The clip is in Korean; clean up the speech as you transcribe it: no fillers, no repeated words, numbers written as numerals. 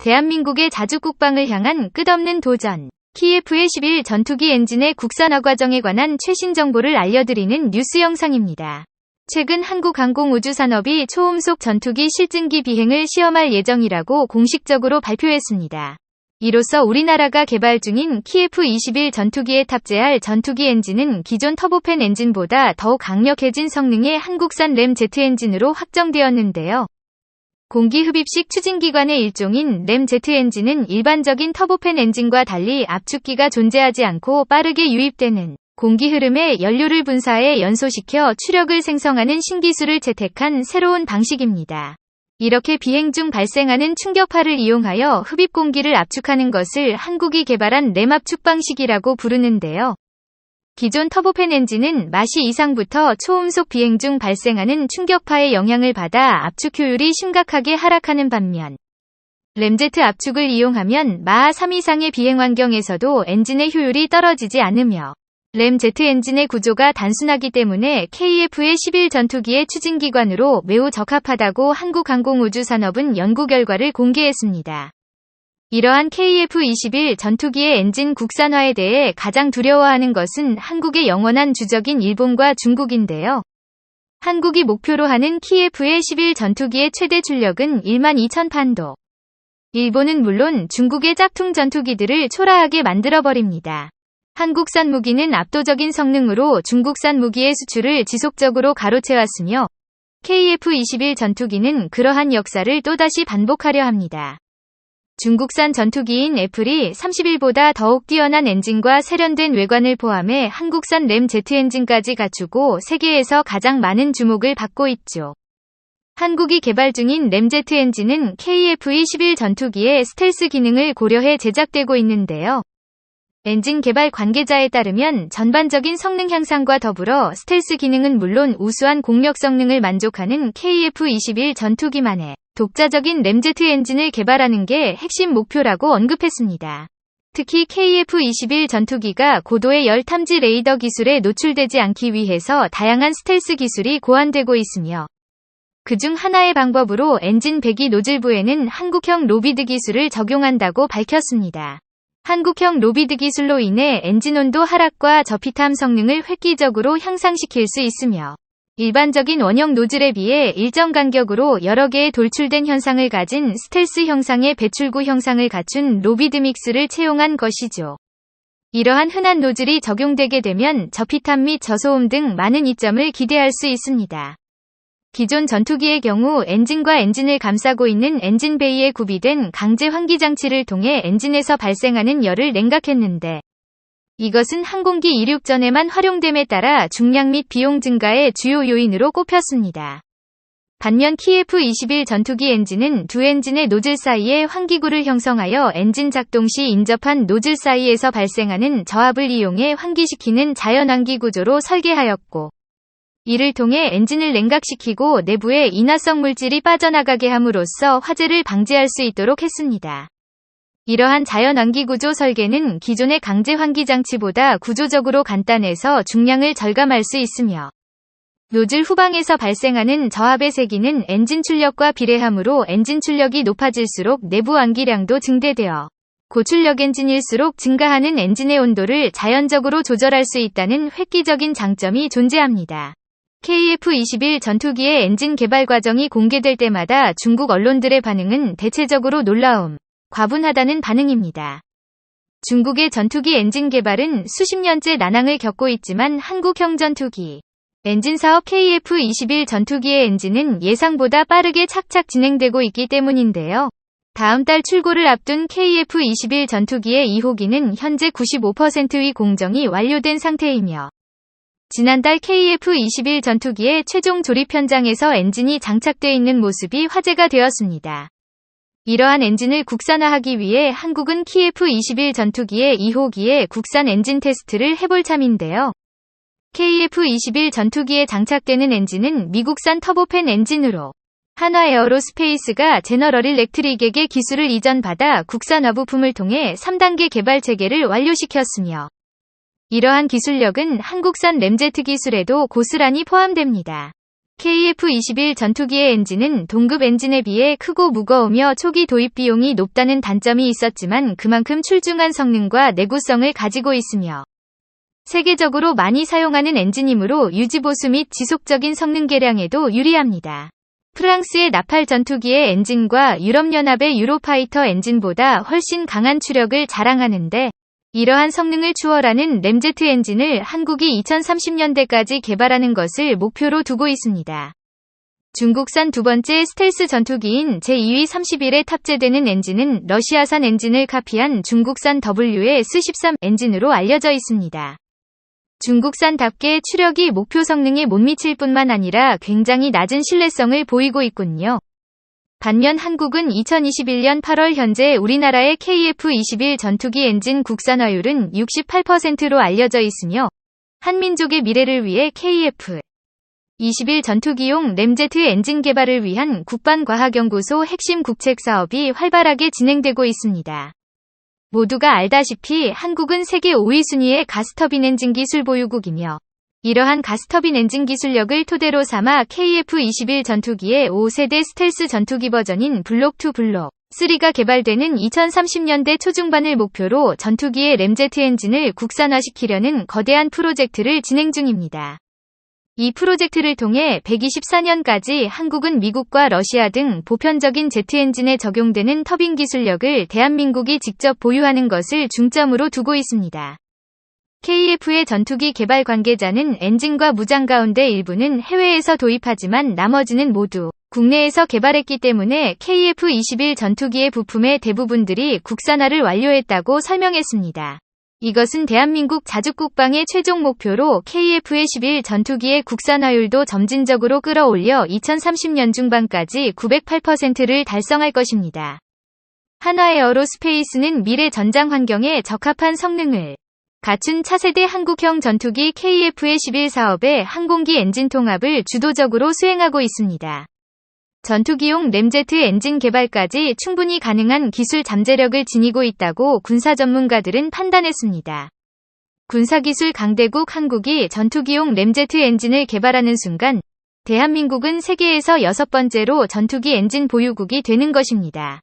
대한민국의 자주국방을 향한 끝없는 도전. KF-11 전투기 엔진의 국산화 과정에 관한 최신 정보를 알려드리는 뉴스 영상입니다. 최근 한국항공우주산업이 초음속 전투기 실증기 비행을 시험할 예정이라고 공식적으로 발표했습니다. 이로써 우리나라가 개발 중인 KF-21 전투기에 탑재할 전투기 엔진은 기존 터보팬 엔진보다 더욱 강력해진 성능의 한국산 램제트 엔진으로 확정되었는데요. 공기흡입식 추진기관의 일종인 램제트 엔진은 일반적인 터보팬 엔진과 달리 압축기가 존재하지 않고 빠르게 유입되는 공기 흐름에 연료를 분사해 연소시켜 추력을 생성하는 신기술을 채택한 새로운 방식입니다. 이렇게 비행 중 발생하는 충격파를 이용하여 흡입 공기를 압축하는 것을 한국이 개발한 램압축 방식이라고 부르는데요. 기존 터보팬 엔진은 마시 이상부터 초음속 비행 중 발생하는 충격파의 영향을 받아 압축 효율이 심각하게 하락하는 반면 램제트 압축을 이용하면 마하 3 이상의 비행 환경에서도 엔진의 효율이 떨어지지 않으며 램제트 엔진의 구조가 단순하기 때문에 KF-11 전투기의 추진기관으로 매우 적합하다고 한국항공우주산업은 연구 결과를 공개했습니다. 이러한 KF-21 전투기의 엔진 국산화에 대해 가장 두려워하는 것은 한국의 영원한 주적인 일본과 중국인데요. 한국이 목표로 하는 KF-11 전투기의 최대 출력은 12,000판도. 일본은 물론 중국의 짝퉁 전투기들을 초라하게 만들어버립니다. 한국산 무기는 압도적인 성능으로 중국산 무기의 수출을 지속적으로 가로채왔으며 KF-21 전투기는 그러한 역사를 또다시 반복하려 합니다. 중국산 전투기인 애플이 31보다 더욱 뛰어난 엔진과 세련된 외관을 포함해 한국산 램제트 엔진까지 갖추고 세계에서 가장 많은 주목을 받고 있죠. 한국이 개발 중인 램제트 엔진은 KF-11 전투기의 스텔스 기능을 고려해 제작되고 있는데요. 엔진 개발 관계자에 따르면 전반적인 성능 향상과 더불어 스텔스 기능은 물론 우수한 공력 성능을 만족하는 KF-21 전투기만의 독자적인 램제트 엔진을 개발하는 게 핵심 목표라고 언급했습니다. 특히 KF-21 전투기가 고도의 열 탐지 레이더 기술에 노출되지 않기 위해서 다양한 스텔스 기술이 고안되고 있으며 그중 하나의 방법으로 엔진 배기 노즐부에는 한국형 로비드 기술을 적용한다고 밝혔습니다. 한국형 로비드 기술로 인해 엔진 온도 하락과 저피탐 성능을 획기적으로 향상시킬 수 있으며 일반적인 원형 노즐에 비해 일정 간격으로 여러 개의 돌출된 현상을 가진 스텔스 형상의 배출구 형상을 갖춘 로비드 믹스를 채용한 것이죠. 이러한 흔한 노즐이 적용되게 되면 저피탐 및 저소음 등 많은 이점을 기대할 수 있습니다. 기존 전투기의 경우 엔진과 엔진을 감싸고 있는 엔진 베이에 구비된 강제 환기 장치를 통해 엔진에서 발생하는 열을 냉각했는데 이것은 항공기 이륙 전에만 활용됨에 따라 중량 및 비용 증가의 주요 요인으로 꼽혔습니다. 반면 KF-21 전투기 엔진은 두 엔진의 노즐 사이에 환기구를 형성하여 엔진 작동 시 인접한 노즐 사이에서 발생하는 저압을 이용해 환기시키는 자연환기 구조로 설계하였고 이를 통해 엔진을 냉각시키고 내부에 인화성 물질이 빠져나가게 함으로써 화재를 방지할 수 있도록 했습니다. 이러한 자연환기 구조 설계는 기존의 강제 환기 장치보다 구조적으로 간단해서 중량을 절감할 수 있으며 노즐 후방에서 발생하는 저압의 세기는 엔진 출력과 비례하므로 엔진 출력이 높아질수록 내부 환기량도 증대되어 고출력 엔진일수록 증가하는 엔진의 온도를 자연적으로 조절할 수 있다는 획기적인 장점이 존재합니다. KF-21 전투기의 엔진 개발 과정이 공개될 때마다 중국 언론들의 반응은 대체적으로 놀라움, 과분하다는 반응입니다. 중국의 전투기 엔진 개발은 수십 년째 난항을 겪고 있지만 한국형 전투기 엔진 사업 KF-21 전투기의 엔진은 예상보다 빠르게 착착 진행되고 있기 때문인데요. 다음 달 출고를 앞둔 KF-21 전투기의 2호기는 현재 95%의 공정이 완료된 상태이며 지난달 KF-21 전투기의 최종 조립 현장에서 엔진이 장착돼 있는 모습이 화제가 되었습니다. 이러한 엔진을 국산화하기 위해 한국은 KF-21 전투기의 2호기에 국산 엔진 테스트를 해볼 참인데요. KF-21 전투기에 장착되는 엔진은 미국산 터보팬 엔진으로 한화 에어로스페이스가 제너럴 일렉트릭에게 기술을 이전받아 국산화 부품을 통해 3단계 개발 체계를 완료시켰으며 이러한 기술력은 한국산 램제트 기술에도 고스란히 포함됩니다. KF-21 전투기의 엔진은 동급 엔진에 비해 크고 무거우며 초기 도입 비용이 높다는 단점이 있었지만 그만큼 출중한 성능과 내구성을 가지고 있으며 세계적으로 많이 사용하는 엔진이므로 유지보수 및 지속적인 성능 개량에도 유리합니다. 프랑스의 나팔 전투기의 엔진과 유럽연합의 유로파이터 엔진보다 훨씬 강한 추력을 자랑하는데 이러한 성능을 추월하는 램제트 엔진을 한국이 2030년대까지 개발하는 것을 목표로 두고 있습니다. 중국산 두 번째 스텔스 전투기인 제2위 31에 탑재되는 엔진은 러시아산 엔진을 카피한 중국산 WS-13 엔진으로 알려져 있습니다. 중국산답게 추력이 목표 성능에 못 미칠 뿐만 아니라 굉장히 낮은 신뢰성을 보이고 있군요. 반면 한국은 2021년 8월 현재 우리나라의 KF-21 전투기 엔진 국산화율은 68%로 알려져 있으며 한민족의 미래를 위해 KF-21 전투기용 램제트 엔진 개발을 위한 국방과학연구소 핵심 국책 사업이 활발하게 진행되고 있습니다. 모두가 알다시피 한국은 세계 5위 순위의 가스터빈 엔진 기술 보유국이며 이러한 가스터빈 엔진 기술력을 토대로 삼아 KF-21 전투기의 5세대 스텔스 전투기 버전인 블록2 블록3가 개발되는 2030년대 초중반을 목표로 전투기의 램제트 엔진을 국산화시키려는 거대한 프로젝트를 진행 중입니다. 이 프로젝트를 통해 124년까지 한국은 미국과 러시아 등 보편적인 제트 엔진에 적용되는 터빈 기술력을 대한민국이 직접 보유하는 것을 중점으로 두고 있습니다. KF의 전투기 개발 관계자는 엔진과 무장 가운데 일부는 해외에서 도입하지만 나머지는 모두 국내에서 개발했기 때문에 KF-21 전투기의 부품의 대부분들이 국산화를 완료했다고 설명했습니다. 이것은 대한민국 자주국방의 최종 목표로 KF-21 전투기의 국산화율도 점진적으로 끌어올려 2030년 중반까지 908%를 달성할 것입니다. 한화에어로스페이스는 미래 전장 환경에 적합한 성능을 갖춘 차세대 한국형 전투기 KF-21 사업의 항공기 엔진 통합을 주도적으로 수행하고 있습니다. 전투기용 램제트 엔진 개발까지 충분히 가능한 기술 잠재력을 지니고 있다고 군사 전문가들은 판단했습니다. 군사기술 강대국 한국이 전투기용 램제트 엔진을 개발하는 순간 대한민국은 세계에서 6번째로 전투기 엔진 보유국이 되는 것입니다.